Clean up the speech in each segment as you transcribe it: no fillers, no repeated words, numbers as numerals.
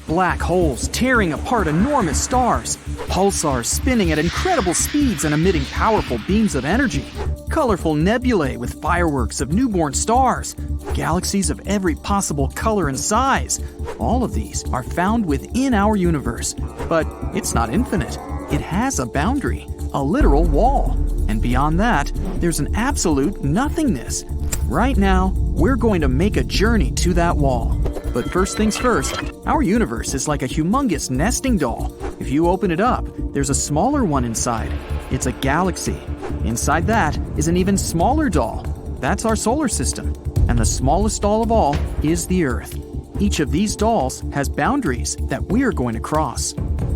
black holes tearing apart enormous stars, pulsars spinning at incredible speeds and emitting powerful beams of energy, colorful nebulae with fireworks of newborn stars, galaxies of every possible color and size. All of these are found within our universe, but it's not infinite. It has a boundary, a literal wall, and beyond that, there's an absolute nothingness. Right now, we're going to make a journey to that wall. But first things first, our universe is like a humongous nesting doll. If you open it up, there's a smaller one inside. It's a galaxy. Inside that is an even smaller doll. That's our solar system. And the smallest doll of all is the Earth. Each of these dolls has boundaries that we're going to cross.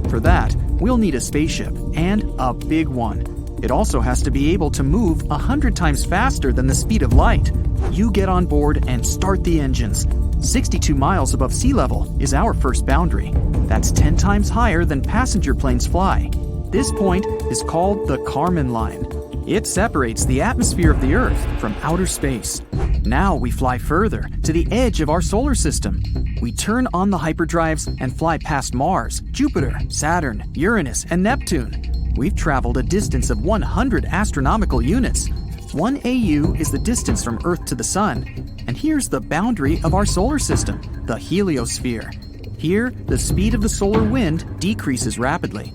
For that, we'll need a spaceship, and a big one. It also has to be able to move 100 times faster than the speed of light. You get on board and start the engines. 62 miles above sea level is our first boundary. That's 10 times higher than passenger planes fly. This point is called the Kármán line. It separates the atmosphere of the Earth from outer space. Now we fly further to the edge of our solar system. We turn on the hyperdrives and fly past Mars, Jupiter, Saturn, Uranus, and Neptune. We've traveled a distance of 100 astronomical units. 1 AU is the distance from Earth to the Sun. And here's the boundary of our solar system, the heliosphere. Here, the speed of the solar wind decreases rapidly.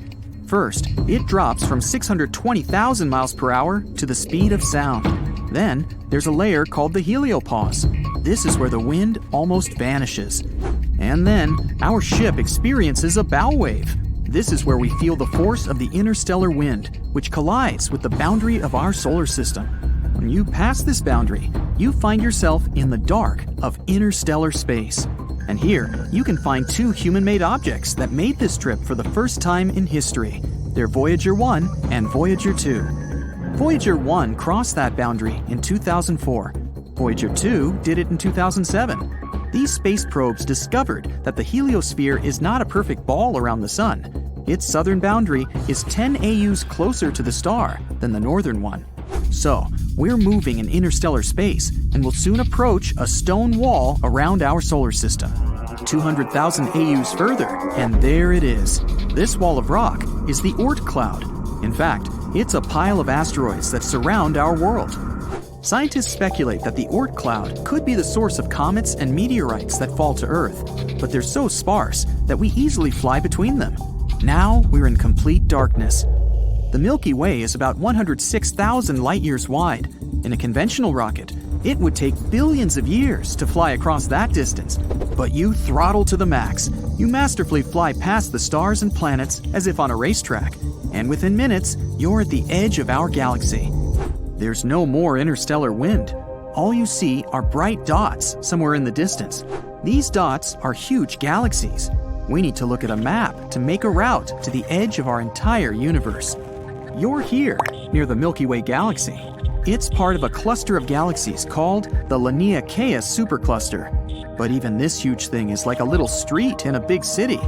First, it drops from 620,000 miles per hour to the speed of sound. Then, there's a layer called the heliopause. This is where the wind almost vanishes. And then, our ship experiences a bow wave. This is where we feel the force of the interstellar wind, which collides with the boundary of our solar system. When you pass this boundary, you find yourself in the dark of interstellar space. And here, you can find 2 human-made objects that made this trip for the first time in history. They're Voyager 1 and Voyager 2. Voyager 1 crossed that boundary in 2004. Voyager 2 did it in 2007. These space probes discovered that the heliosphere is not a perfect ball around the sun. Its southern boundary is 10 AUs closer to the star than the northern one. So, we're moving in interstellar space and will soon approach a stone wall around our solar system. 200,000 AUs further, and there it is. This wall of rock is the Oort cloud. In fact, it's a pile of asteroids that surround our world. Scientists speculate that the Oort cloud could be the source of comets and meteorites that fall to Earth, but they're so sparse that we easily fly between them. Now we're in complete darkness. The Milky Way is about 106,000 light-years wide. In a conventional rocket, it would take billions of years to fly across that distance. But you throttle to the max. You masterfully fly past the stars and planets as if on a racetrack. And within minutes, you're at the edge of our galaxy. There's no more interstellar wind. All you see are bright dots somewhere in the distance. These dots are huge galaxies. We need to look at a map to make a route to the edge of our entire universe. You're here, near the Milky Way galaxy. It's part of a cluster of galaxies called the Laniakea supercluster. But even this huge thing is like a little street in a big city.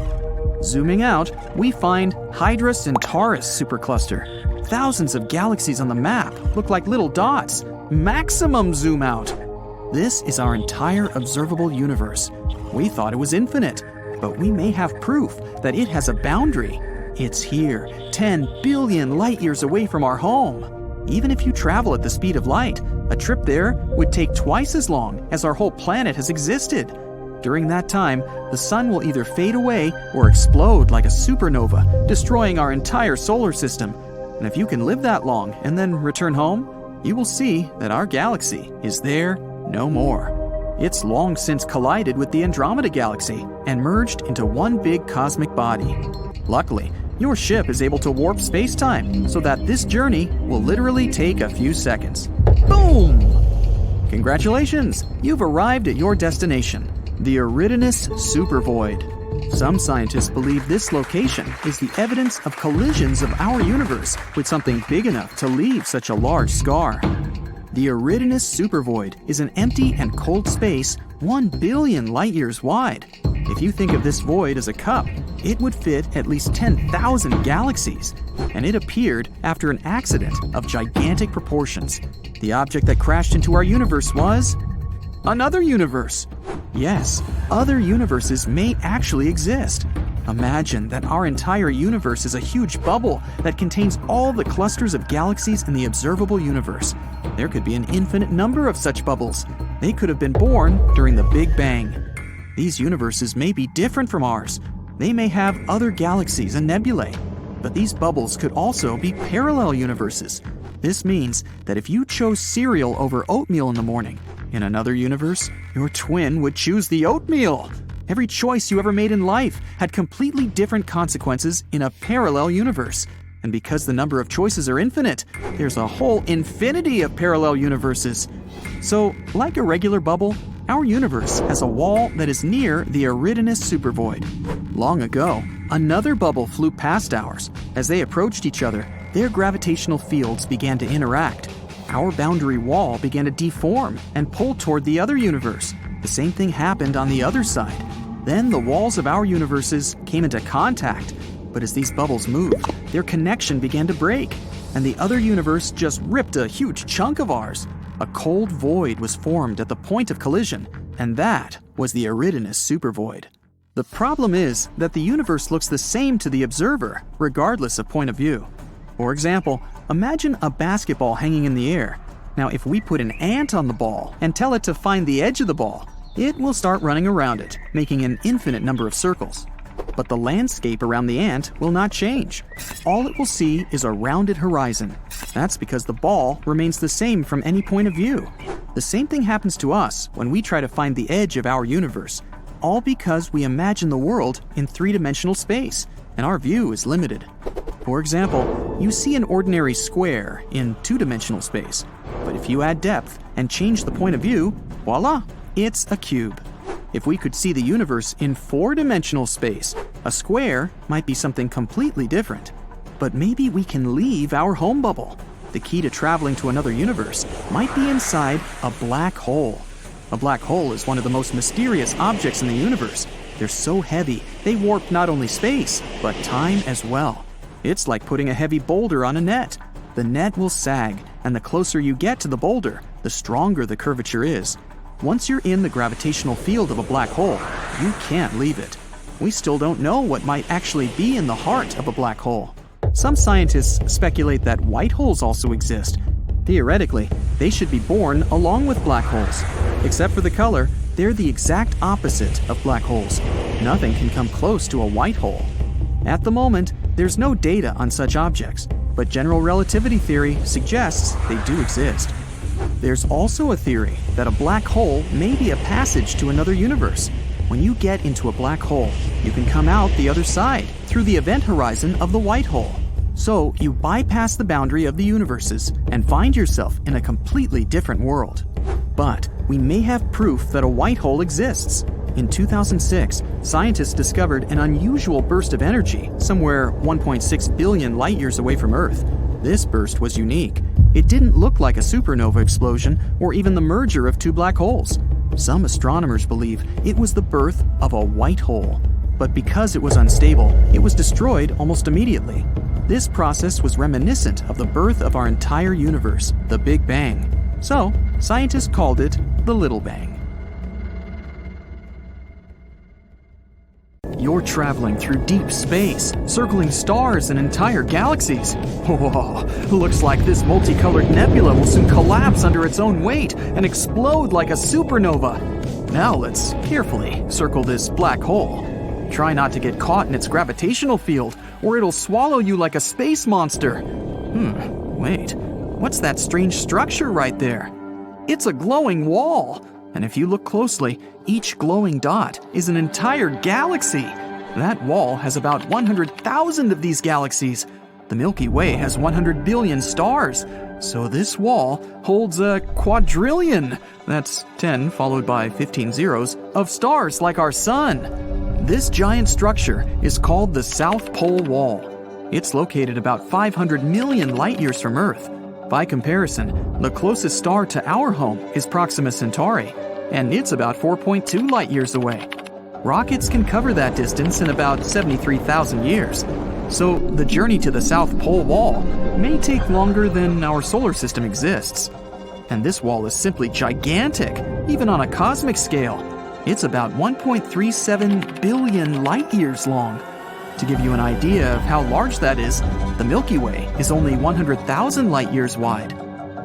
Zooming out, we find Hydra Centaurus supercluster. Thousands of galaxies on the map look like little dots. Maximum zoom out. This is our entire observable universe. We thought it was infinite, but we may have proof that it has a boundary. It's here, 10 billion light-years away from our home. Even if you travel at the speed of light, a trip there would take twice as long as our whole planet has existed. During that time, the sun will either fade away or explode like a supernova, destroying our entire solar system. And if you can live that long and then return home, you will see that our galaxy is there no more. It's long since collided with the Andromeda Galaxy and merged into one big cosmic body. Luckily, your ship is able to warp space-time so that this journey will literally take a few seconds. Boom! Congratulations! You've arrived at your destination, the Eridanus supervoid. Some scientists believe this location is the evidence of collisions of our universe with something big enough to leave such a large scar. The Eridanus supervoid is an empty and cold space 1 billion light-years wide. If you think of this void as a cup, it would fit at least 10,000 galaxies, and it appeared after an accident of gigantic proportions. The object that crashed into our universe was Another universe. Yes, other universes may actually exist. Imagine that our entire universe is a huge bubble that contains all the clusters of galaxies in the observable universe. There could be an infinite number of such bubbles. They could have been born during the Big Bang. These universes may be different from ours. They may have other galaxies and nebulae. But these bubbles could also be parallel universes. This means that if you chose cereal over oatmeal in the morning, in another universe, your twin would choose the oatmeal. Every choice you ever made in life had completely different consequences in a parallel universe. And because the number of choices are infinite, there's a whole infinity of parallel universes. So, like a regular bubble, our universe has a wall that is near the Eridanus supervoid. Long ago, another bubble flew past ours. As they approached each other, their gravitational fields began to interact. Our boundary wall began to deform and pull toward the other universe. The same thing happened on the other side. Then the walls of our universes came into contact. But as these bubbles moved, their connection began to break, and the other universe just ripped a huge chunk of ours. A cold void was formed at the point of collision, and that was the Eridanus supervoid. The problem is that the universe looks the same to the observer, regardless of point of view. For example, imagine a basketball hanging in the air. Now, if we put an ant on the ball and tell it to find the edge of the ball, it will start running around it, making an infinite number of circles. But the landscape around the ant will not change. All it will see is a rounded horizon. That's because the ball remains the same from any point of view. The same thing happens to us when we try to find the edge of our universe, all because we imagine the world in three-dimensional space, and our view is limited. For example, you see an ordinary square in two-dimensional space, but if you add depth and change the point of view, voila, it's a cube. If we could see the universe in four-dimensional space, a square might be something completely different. But maybe we can leave our home bubble. The key to traveling to another universe might be inside a black hole. A black hole is one of the most mysterious objects in the universe. They're so heavy, they warp not only space, but time as well. It's like putting a heavy boulder on a net. The net will sag, and the closer you get to the boulder, the stronger the curvature is. Once you're in the gravitational field of a black hole, you can't leave it. We still don't know what might actually be in the heart of a black hole. Some scientists speculate that white holes also exist. Theoretically, they should be born along with black holes. Except for the color, they're the exact opposite of black holes. Nothing can come close to a white hole. At the moment, there's no data on such objects, but general relativity theory suggests they do exist. There's also a theory that a black hole may be a passage to another universe. When you get into a black hole, you can come out the other side through the event horizon of the white hole. So you bypass the boundary of the universes and find yourself in a completely different world. But we may have proof that a white hole exists. In 2006, scientists discovered an unusual burst of energy somewhere 1.6 billion light-years away from Earth. This burst was unique. It didn't look like a supernova explosion or even the merger of two black holes. Some astronomers believe it was the birth of a white hole. But because it was unstable, it was destroyed almost immediately. This process was reminiscent of the birth of our entire universe, the Big Bang. So, scientists called it the Little Bang. You're traveling through deep space, circling stars and entire galaxies. Whoa, looks like this multicolored nebula will soon collapse under its own weight and explode like a supernova. Now let's carefully circle this black hole. Try not to get caught in its gravitational field, or it'll swallow you like a space monster. Wait, what's that strange structure right there? It's a glowing wall. And if you look closely, each glowing dot is an entire galaxy. That wall has about 100,000 of these galaxies. The Milky Way has 100 billion stars. So this wall holds a quadrillion, that's 10 followed by 15 zeros, of stars like our sun. This giant structure is called the South Pole Wall. It's located about 500 million light-years from Earth. By comparison, the closest star to our home is Proxima Centauri, and it's about 4.2 light-years away. Rockets can cover that distance in about 73,000 years. So the journey to the South Pole Wall may take longer than our solar system exists. And this wall is simply gigantic, even on a cosmic scale. It's about 1.37 billion light-years long. To give you an idea of how large that is, the Milky Way is only 100,000 light-years wide.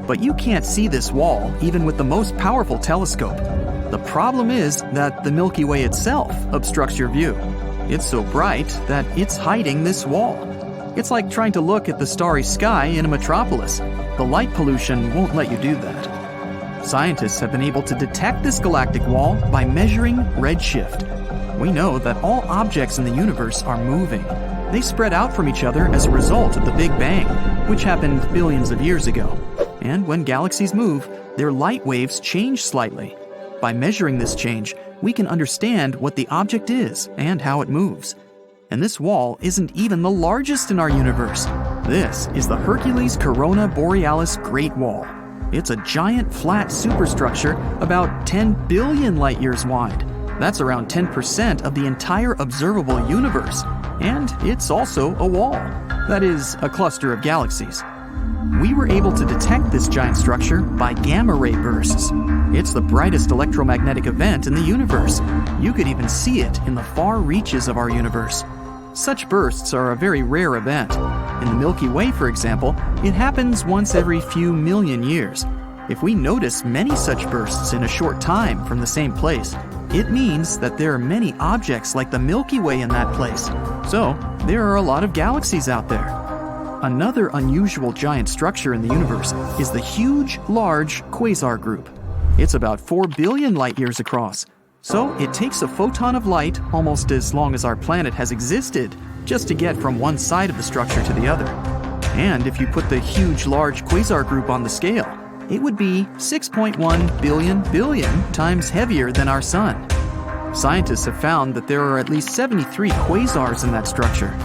But you can't see this wall even with the most powerful telescope. The problem is that the Milky Way itself obstructs your view. It's so bright that it's hiding this wall. It's like trying to look at the starry sky in a metropolis. The light pollution won't let you do that. Scientists have been able to detect this galactic wall by measuring redshift. We know that all objects in the universe are moving. They spread out from each other as a result of the Big Bang, which happened billions of years ago. And when galaxies move, their light waves change slightly. By measuring this change, we can understand what the object is and how it moves. And this wall isn't even the largest in our universe. This is the Hercules Corona Borealis Great Wall. It's a giant flat superstructure about 10 billion light-years wide. That's around 10% of the entire observable universe. And it's also a wall. That is, a cluster of galaxies. We were able to detect this giant structure by gamma-ray bursts. It's the brightest electromagnetic event in the universe. You could even see it in the far reaches of our universe. Such bursts are a very rare event. In the Milky Way, for example, it happens once every few million years. If we notice many such bursts in a short time from the same place, it means that there are many objects like the Milky Way in that place. So, there are a lot of galaxies out there. Another unusual giant structure in the universe is the huge, large quasar group. It's about 4 billion light-years across. So it takes a photon of light almost as long as our planet has existed just to get from one side of the structure to the other. And if you put the huge, large quasar group on the scale, it would be 6.1 billion times heavier than our Sun. Scientists have found that there are at least 73 quasars in that structure.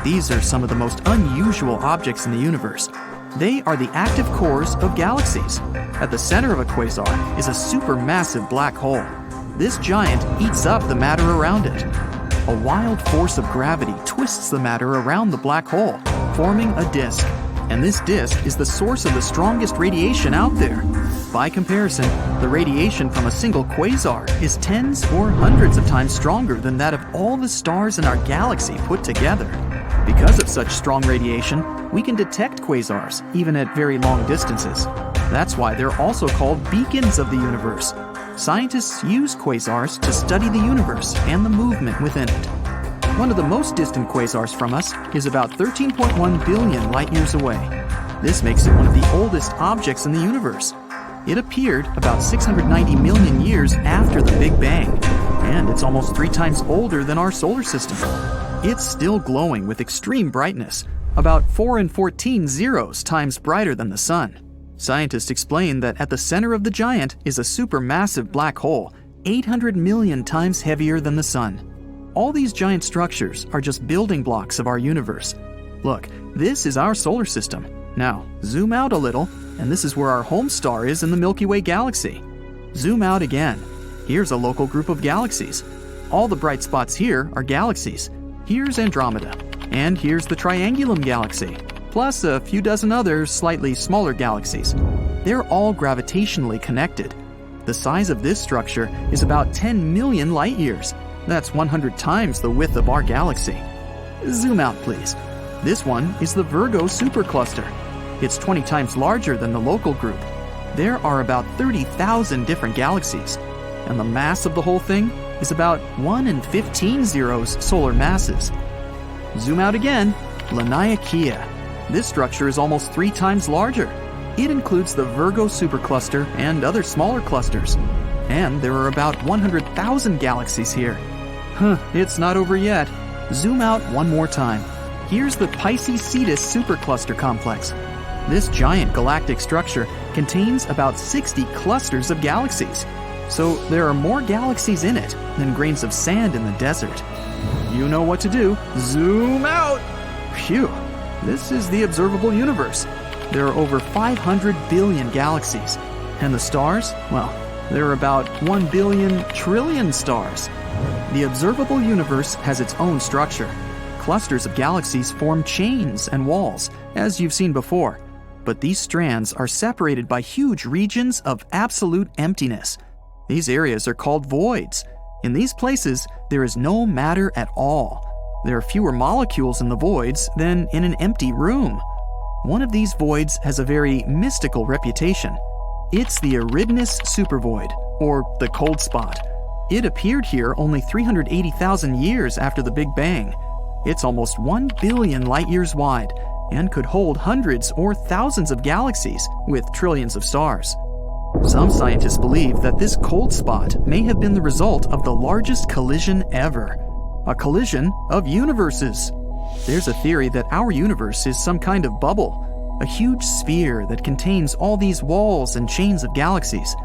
These are some of the most unusual objects in the universe. They are the active cores of galaxies. At the center of a quasar is a supermassive black hole. This giant eats up the matter around it. A wild force of gravity twists the matter around the black hole, forming a disk. And this disk is the source of the strongest radiation out there. By comparison, the radiation from a single quasar is tens or hundreds of times stronger than that of all the stars in our galaxy put together. Because of such strong radiation, we can detect quasars, even at very long distances. That's why they're also called beacons of the universe. Scientists use quasars to study the universe and the movement within it. One of the most distant quasars from us is about 13.1 billion light-years away. This makes it one of the oldest objects in the universe. It appeared about 690 million years after the Big Bang, and it's almost 3 times older than our solar system. It's still glowing with extreme brightness, about 4 and 14 zeros times brighter than the Sun. Scientists explain that at the center of the giant is a supermassive black hole, 800 million times heavier than the Sun. All these giant structures are just building blocks of our universe. Look, this is our solar system. Now, zoom out a little, and this is where our home star is in the Milky Way galaxy. Zoom out again. Here's a local group of galaxies. All the bright spots here are galaxies. Here's Andromeda, and here's the Triangulum galaxy, plus a few dozen other slightly smaller galaxies. They're all gravitationally connected. The size of this structure is about 10 million light-years. That's 100 times the width of our galaxy. Zoom out, please. This one is the Virgo supercluster. It's 20 times larger than the local group. There are about 30,000 different galaxies, and the mass of the whole thing is about 1 in 15 zeros solar masses. Zoom out again. Laniakea. This structure is almost 3 times larger. It includes the Virgo supercluster and other smaller clusters. And there are about 100,000 galaxies here. It's not over yet. Zoom out one more time. Here's the Pisces Cetus supercluster complex. This giant galactic structure contains about 60 clusters of galaxies. So there are more galaxies in it than grains of sand in the desert. You know what to do. Zoom out! Phew! This is the observable universe. There are over 500 billion galaxies. And the stars? Well, there are about 1 billion trillion stars. The observable universe has its own structure. Clusters of galaxies form chains and walls, as you've seen before. but these strands are separated by huge regions of absolute emptiness. These areas are called voids. In these places, there is no matter at all. There are fewer molecules in the voids than in an empty room. One of these voids has a very mystical reputation. It's the Eridanus supervoid, or the cold spot. It appeared here only 380,000 years after the Big Bang. It's almost 1 billion light-years wide and could hold hundreds or thousands of galaxies with trillions of stars. Some scientists believe that this cold spot may have been the result of the largest collision ever, a collision of universes. There's a theory that our universe is some kind of bubble, a huge sphere that contains all these walls and chains of galaxies.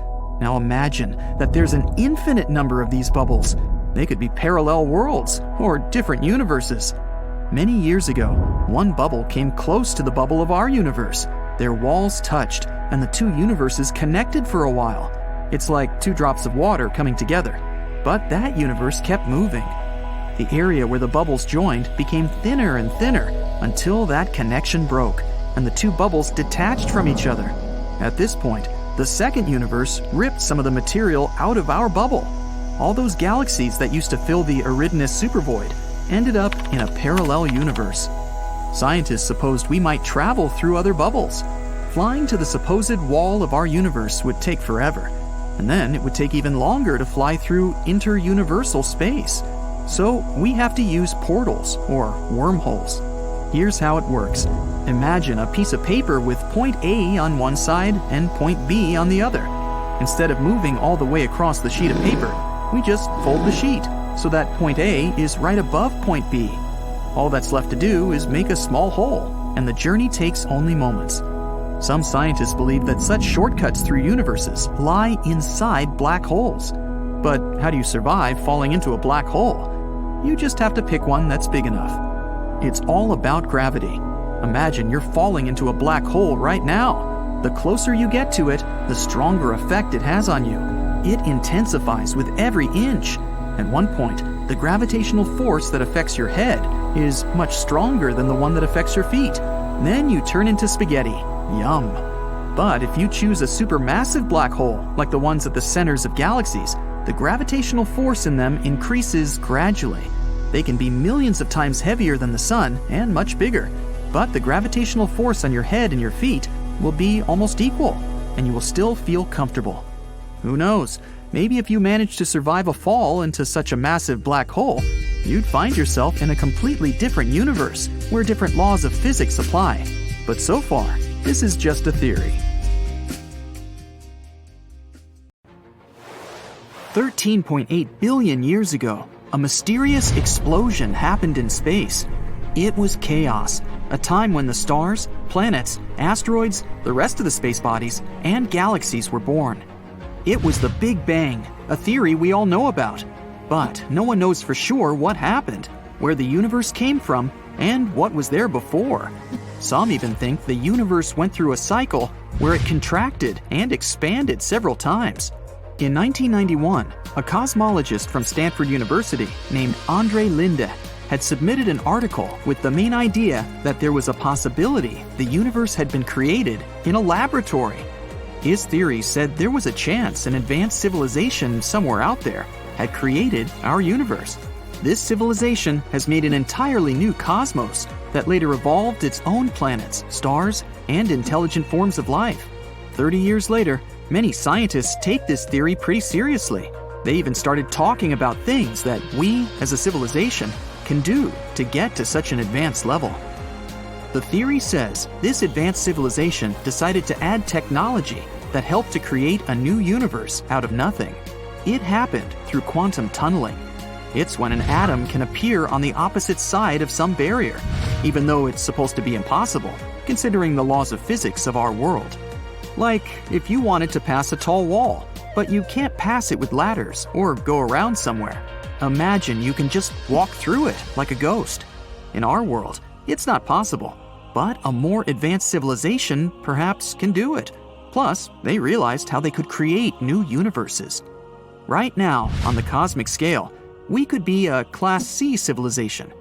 Now imagine that there's an infinite number of these bubbles. They could be parallel worlds or different universes. Many years ago, one bubble came close to the bubble of our universe. Their walls touched, and the two universes connected for a while. It's like two drops of water coming together. But that universe kept moving. The area where the bubbles joined became thinner and thinner until that connection broke, and the two bubbles detached from each other. At this point, the second universe ripped some of the material out of our bubble. All those galaxies that used to fill the Eridanus supervoid ended up in a parallel universe. Scientists supposed we might travel through other bubbles. Flying to the supposed wall of our universe would take forever, and then it would take even longer to fly through interuniversal space. So we have to use portals, or wormholes. Here's how it works. Imagine a piece of paper with point A on one side and point B on the other. Instead of moving all the way across the sheet of paper, we just fold the sheet so that point A is right above point B. All that's left to do is make a small hole, and the journey takes only moments. Some scientists believe that such shortcuts through universes lie inside black holes. But how do you survive falling into a black hole? You just have to pick one that's big enough. It's all about gravity. Imagine you're falling into a black hole right now. The closer you get to it, the stronger effect it has on you. It intensifies with every inch. At one point, the gravitational force that affects your head is much stronger than the one that affects your feet. Then you turn into spaghetti. Yum. But if you choose a supermassive black hole, like the ones at the centers of galaxies, the gravitational force in them increases gradually. They can be millions of times heavier than the sun and much bigger, but the gravitational force on your head and your feet will be almost equal, and you will still feel comfortable. Who knows? Maybe if you manage to survive a fall into such a massive black hole, you'd find yourself in a completely different universe where different laws of physics apply. But so far, this is just a theory. 13.8 billion years ago, a mysterious explosion happened in space. It was chaos, a time when the stars, planets, asteroids, the rest of the space bodies, and galaxies were born. It was the Big Bang, a theory we all know about. But no one knows for sure what happened, where the universe came from, and what was there before. Some even think the universe went through a cycle where it contracted and expanded several times. In 1991, a cosmologist from Stanford University named Andre Linde had submitted an article with the main idea that there was a possibility the universe had been created in a laboratory. His theory said there was a chance an advanced civilization somewhere out there had created our universe. This civilization has made an entirely new cosmos that later evolved its own planets, stars, and intelligent forms of life. 30 years later, many scientists take this theory pretty seriously. They even started talking about things that we, as a civilization, can do to get to such an advanced level. The theory says this advanced civilization decided to add technology that helped to create a new universe out of nothing. It happened through quantum tunneling. It's when an atom can appear on the opposite side of some barrier, even though it's supposed to be impossible, considering the laws of physics of our world. Like if you wanted to pass a tall wall, but you can't pass it with ladders or go around somewhere. Imagine you can just walk through it like a ghost. In our world, it's not possible, but a more advanced civilization perhaps can do it. Plus, they realized how they could create new universes. Right now, on the cosmic scale, we could be a Class C civilization.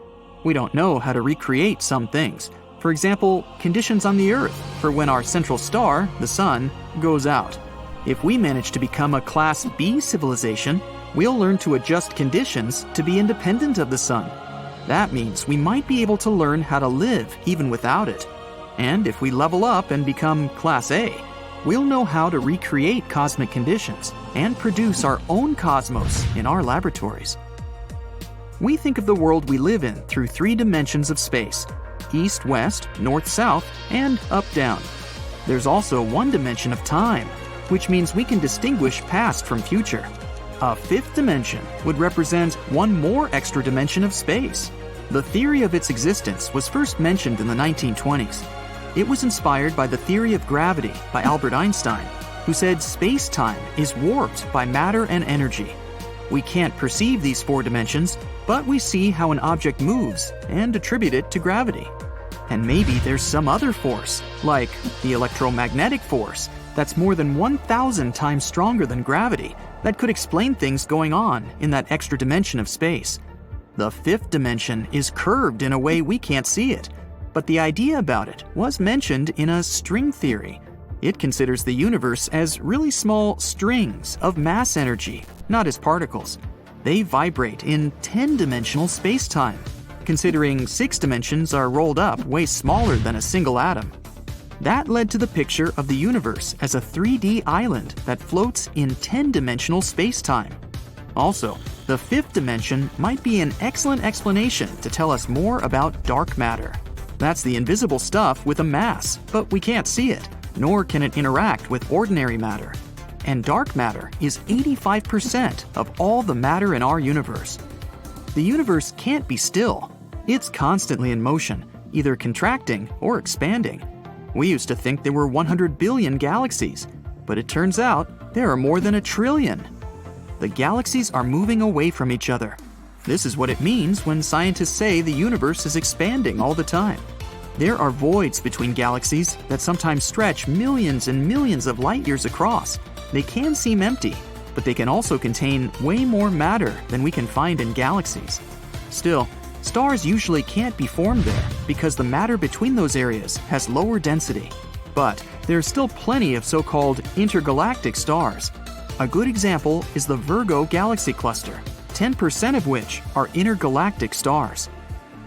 We don't know how to recreate some things, For example, conditions on the Earth for when our central star, the Sun, goes out. If we manage to become a Class B civilization, we'll learn to adjust conditions to be independent of the Sun. That means we might be able to learn how to live even without it. And if we level up and become Class A, we'll know how to recreate cosmic conditions and produce our own cosmos in our laboratories. We think of the world we live in through 3 dimensions of space: east-west, north-south, and up-down. There's also 1 dimension of time, which means we can distinguish past from future. A 5th dimension would represent 1 more extra dimension of space. The theory of its existence was first mentioned in the 1920s. It was inspired by the theory of gravity by Albert Einstein, who said space-time is warped by matter and energy. We can't perceive these 4 dimensions, but we see how an object moves and attribute it to gravity. And maybe there's some other force, like the electromagnetic force, that's more than 1,000 times stronger than gravity, that could explain things going on in that extra dimension of space. The 5th dimension is curved in a way we can't see it, but the idea about it was mentioned in a string theory. It considers the universe as really small strings of mass energy, not as particles. They vibrate in 10-dimensional space-time, considering 6 dimensions are rolled up way smaller than a single atom. That led to the picture of the universe as a 3D island that floats in 10-dimensional space-time. Also, the 5th dimension might be an excellent explanation to tell us more about dark matter. That's the invisible stuff with a mass, but we can't see it, nor can it interact with ordinary matter. And dark matter is 85% of all the matter in our universe. The universe can't be still. It's constantly in motion, either contracting or expanding. We used to think there were 100 billion galaxies, but it turns out there are more than 1 trillion. The galaxies are moving away from each other. This is what it means when scientists say the universe is expanding all the time. There are voids between galaxies that sometimes stretch millions and millions of light years across. They can seem empty, but they can also contain way more matter than we can find in galaxies. Still, stars usually can't be formed there because the matter between those areas has lower density. But there's still plenty of so-called intergalactic stars. A good example is the Virgo galaxy cluster, 10% of which are intergalactic stars.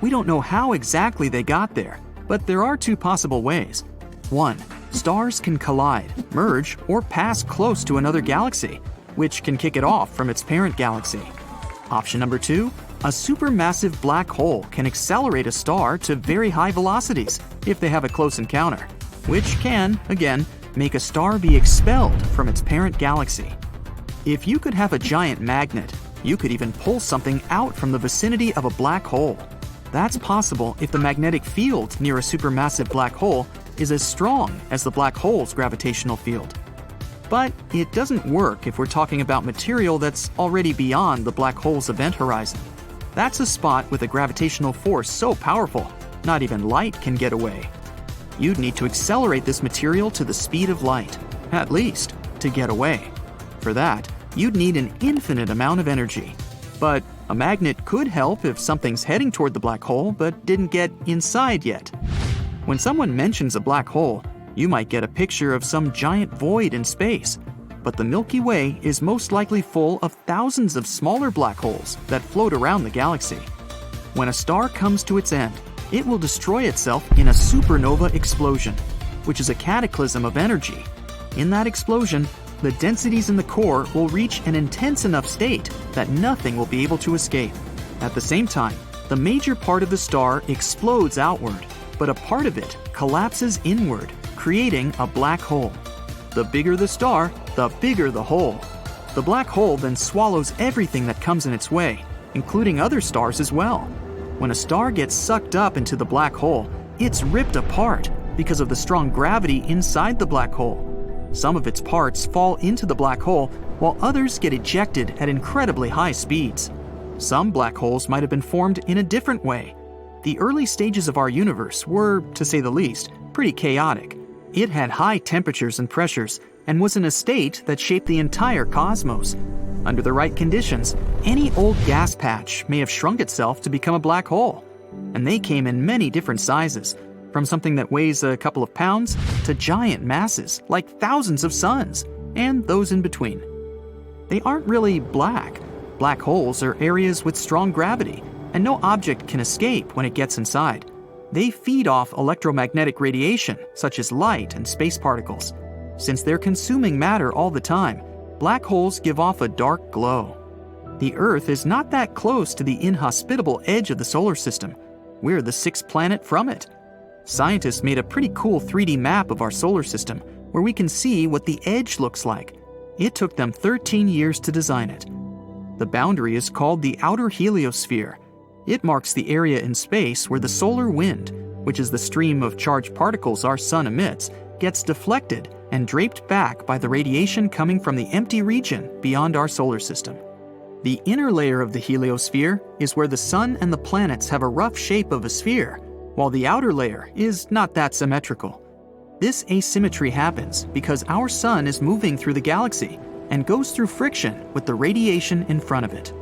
We don't know how exactly they got there, but there are 2 possible ways. 1. Stars can collide, merge, or pass close to another galaxy, which can kick it off from its parent galaxy. Option number 2. A supermassive black hole can accelerate a star to very high velocities if they have a close encounter, which can, again, make a star be expelled from its parent galaxy. If you could have a giant magnet, you could even pull something out from the vicinity of a black hole. That's possible if the magnetic field near a supermassive black hole is as strong as the black hole's gravitational field. But it doesn't work if we're talking about material that's already beyond the black hole's event horizon. That's a spot with a gravitational force so powerful, not even light can get away. You'd need to accelerate this material to the speed of light, at least, to get away. For that, you'd need an infinite amount of energy. But a magnet could help if something's heading toward the black hole but didn't get inside yet. When someone mentions a black hole, you might get a picture of some giant void in space. But the Milky Way is most likely full of thousands of smaller black holes that float around the galaxy. When a star comes to its end, it will destroy itself in a supernova explosion, which is a cataclysm of energy. In that explosion, the densities in the core will reach an intense enough state that nothing will be able to escape. At the same time, the major part of the star explodes outward, but a part of it collapses inward, creating a black hole. The bigger the star, the bigger the hole. The black hole then swallows everything that comes in its way, including other stars as well. When a star gets sucked up into the black hole, it's ripped apart because of the strong gravity inside the black hole. Some of its parts fall into the black hole, while others get ejected at incredibly high speeds. Some black holes might have been formed in a different way. The early stages of our universe were, to say the least, pretty chaotic. It had high temperatures and pressures, and was in a state that shaped the entire cosmos. Under the right conditions, any old gas patch may have shrunk itself to become a black hole. And they came in many different sizes, from something that weighs a couple of pounds to giant masses like thousands of suns, and those in between. They aren't really black. Black holes are areas with strong gravity, and no object can escape when it gets inside. They feed off electromagnetic radiation, such as light and space particles. Since they're consuming matter all the time, black holes give off a dark glow. The Earth is not that close to the inhospitable edge of the solar system. We're the 6th planet from it. Scientists made a pretty cool 3D map of our solar system, where we can see what the edge looks like. It took them 13 years to design it. The boundary is called the outer heliosphere. It marks the area in space where the solar wind, which is the stream of charged particles our sun emits, gets deflected and draped back by the radiation coming from the empty region beyond our solar system. The inner layer of the heliosphere is where the sun and the planets have a rough shape of a sphere, while the outer layer is not that symmetrical. This asymmetry happens because our sun is moving through the galaxy and goes through friction with the radiation in front of it.